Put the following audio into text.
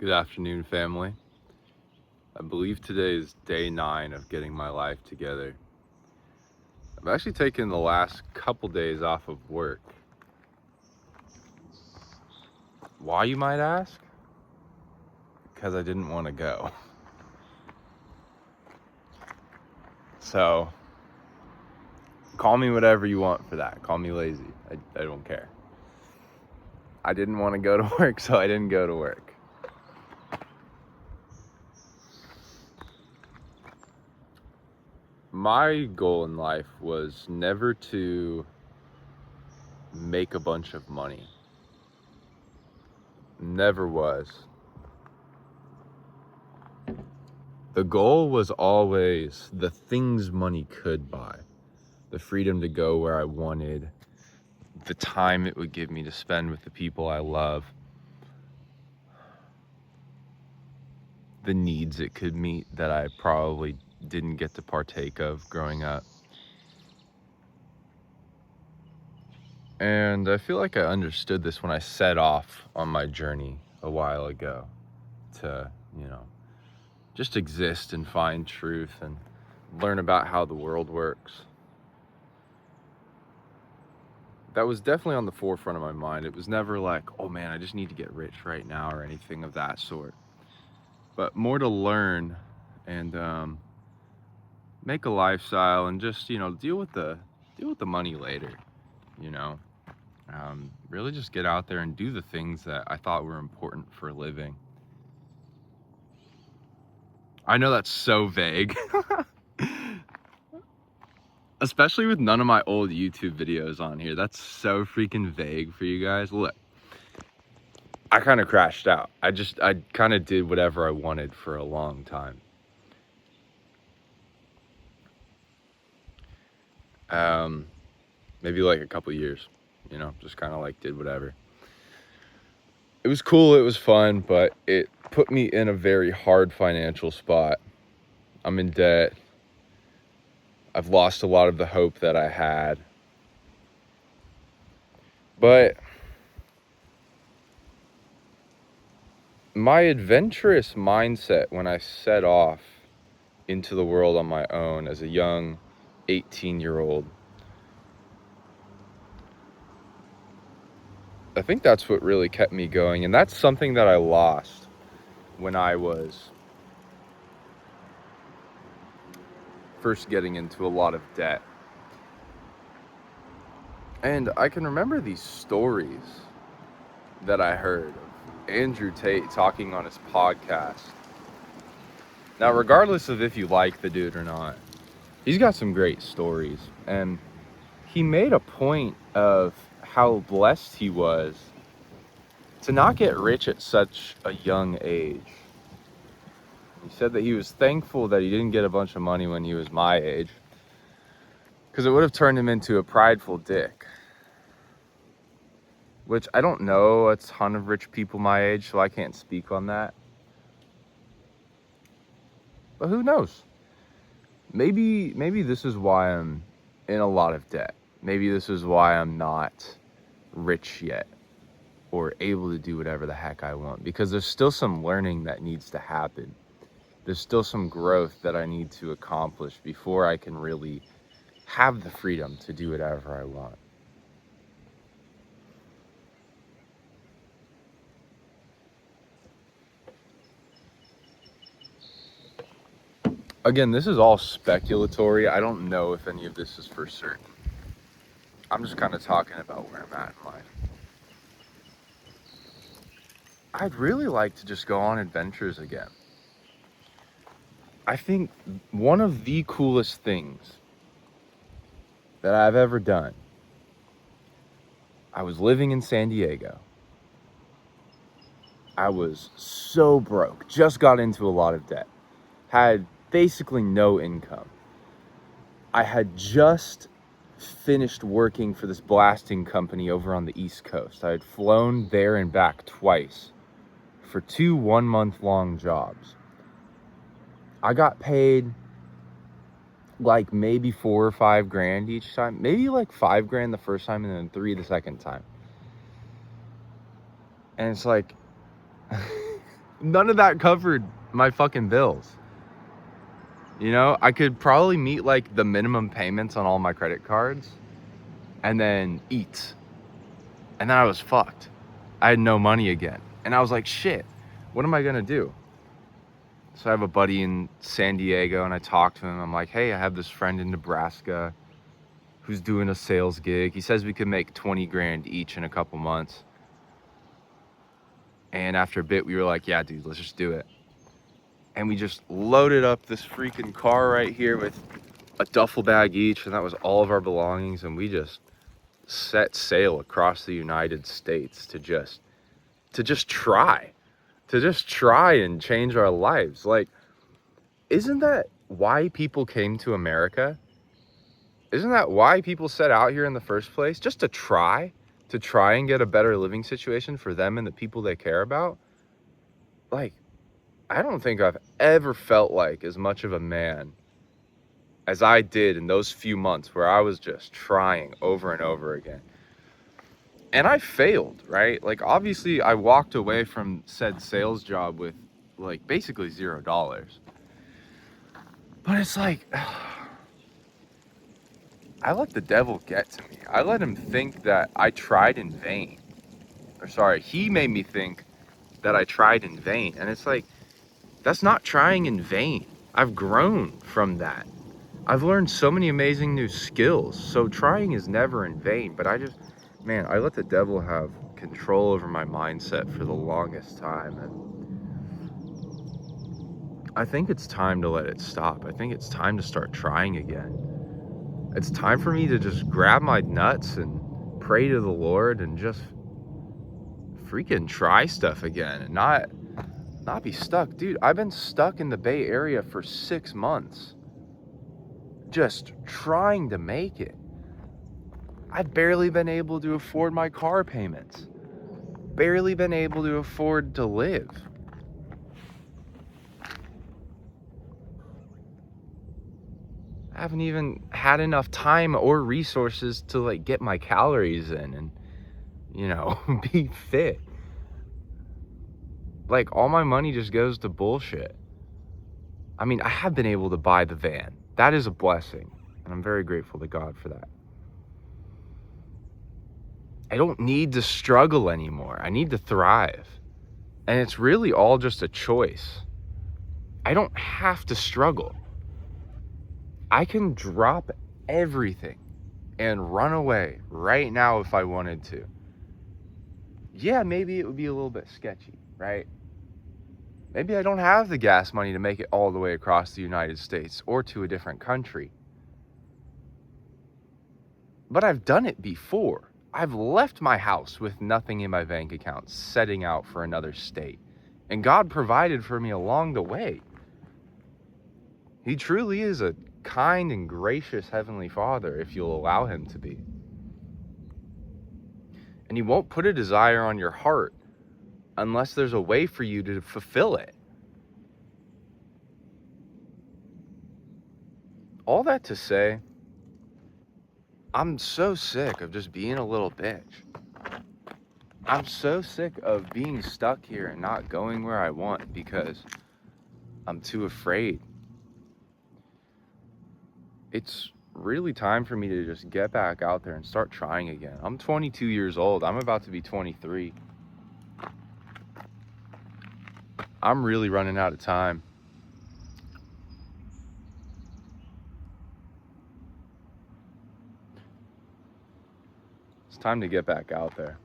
Good afternoon, family. I believe today is day 9 of getting my life together. I've actually taken the last couple days off of work. Why, you might ask? Because I didn't want to go. So, call me whatever you want for that. Call me lazy. I don't care. I didn't want to go to work, so I didn't go to work. My goal in life was never to make a bunch of money. Never was. The goal was always the things money could buy. The freedom to go where I wanted, the time it would give me to spend with the people I love, the needs it could meet that I probably didn't get to partake of growing up. And I feel like I understood this when I set off on my journey a while ago to, just exist and find truth and learn about how the world works. That was definitely on the forefront of my mind. It was never like, oh man, I just need to get rich right now or anything of that sort. But more to learn and make a lifestyle and just, deal with the money later, you know. Really just get out there and do the things that I thought were important for a living. I know that's so vague. Especially with none of my old YouTube videos on here. That's so freaking vague for you guys. Look, I kind of crashed out. I kind of did whatever I wanted for a long time. Maybe like a couple years, just kind of like did whatever. It was cool, it was fun, but it put me in a very hard financial spot. I'm in debt. I've lost a lot of the hope that I had. But my adventurous mindset when I set off into the world on my own as a young 18-year-old, I think that's what really kept me going. And that's something that I lost when I was first getting into a lot of debt. And I can remember these stories that I heard of Andrew Tate talking on his podcast. Now, regardless of if you like the dude or not, he's got some great stories. And he made a point of how blessed he was to not get rich at such a young age. He said that he was thankful that he didn't get a bunch of money when he was my age, because it would have turned him into a prideful dick. Which I don't know a ton of rich people my age, so I can't speak on that. But who knows? Maybe this is why I'm in a lot of debt. Maybe this is why I'm not rich yet or able to do whatever the heck I want, because there's still some learning that needs to happen. There's still some growth that I need to accomplish before I can really have the freedom to do whatever I want. Again, this is all speculatory. I don't know if any of this is for certain. I'm just kind of talking about where I'm at in life. I'd really like to just go on adventures again. I think one of the coolest things that I've ever done, I was living in San Diego. I was so broke, just got into a lot of debt, had basically no income. I had just finished working for this blasting company over on the East Coast. I had flown there and back twice for 2 one-month-long jobs. I got paid like maybe 4 or 5 grand each time, maybe like 5 grand the first time and then 3 the second time. And it's like, None of that covered my fucking bills. You know, I could probably meet like the minimum payments on all my credit cards and then eat. And then I was fucked. I had no money again. And I was like, shit, what am I gonna do? So I have a buddy in San Diego and I talked to him. I'm like, hey, I have this friend in Nebraska who's doing a sales gig. He says we could make 20 grand each in a couple months. And after a bit, we were like, yeah, dude, let's just do it. And we just loaded up this freaking car right here with a duffel bag each, and that was all of our belongings, and we just set sail across the United States to just try and change our lives. Like, isn't that why people came to America? Isn't that why people set out here in the first place? Just to try and get a better living situation for them and the people they care about? Like, I don't think I've ever felt like as much of a man as I did in those few months where I was just trying over and over again. And I failed, right? Like, obviously I walked away from said sales job with like basically $0. But it's like, I let the devil get to me. I let him think that I tried in vain. Or sorry, he made me think that I tried in vain. And it's like, that's not trying in vain. I've grown from that. I've learned so many amazing new skills. So trying is never in vain. But I let the devil have control over my mindset for the longest time. And I think it's time to let it stop. I think it's time to start trying again. It's time for me to just grab my nuts and pray to the Lord and just freaking try stuff again and not be stuck. Dude, I've been stuck in the Bay Area for 6 months. Just trying to make it. I've barely been able to afford my car payments. Barely been able to afford to live. I haven't even had enough time or resources to like get my calories in and, you know, be fit. Like, all my money just goes to bullshit. I mean, I have been able to buy the van. That is a blessing, and I'm very grateful to God for that. I don't need to struggle anymore. I need to thrive. And it's really all just a choice. I don't have to struggle. I can drop everything and run away right now if I wanted to. Yeah, maybe it would be a little bit sketchy, right? Maybe I don't have the gas money to make it all the way across the United States or to a different country. But I've done it before. I've left my house with nothing in my bank account, setting out for another state. And God provided for me along the way. He truly is a kind and gracious Heavenly Father if you'll allow Him to be. And He won't put a desire on your heart unless there's a way for you to fulfill it. All that to say, I'm so sick of just being a little bitch. I'm so sick of being stuck here and not going where I want because I'm too afraid. It's really time for me to just get back out there and start trying again. I'm 22 years old. I'm about to be 23. I'm really running out of time. It's time to get back out there.